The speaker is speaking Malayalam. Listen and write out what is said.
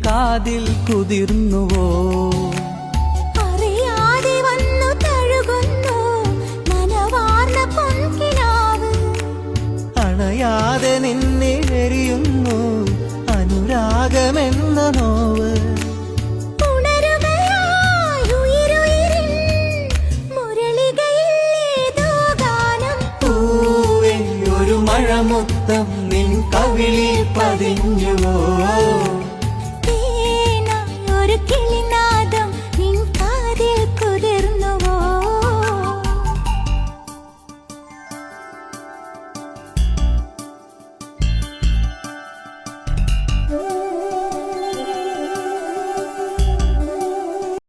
കാതിൽ കുതിർന്നുവോ? അറിയാതെ വന്നു തഴുകുന്നു നനവാർന്ന പൊൻകിനാവ്. അണയാതെ നിന്നിലെറിയുന്നു അനുരാഗമെന്ന നോവ്. മഴമുത്തം നിൻ കവിളി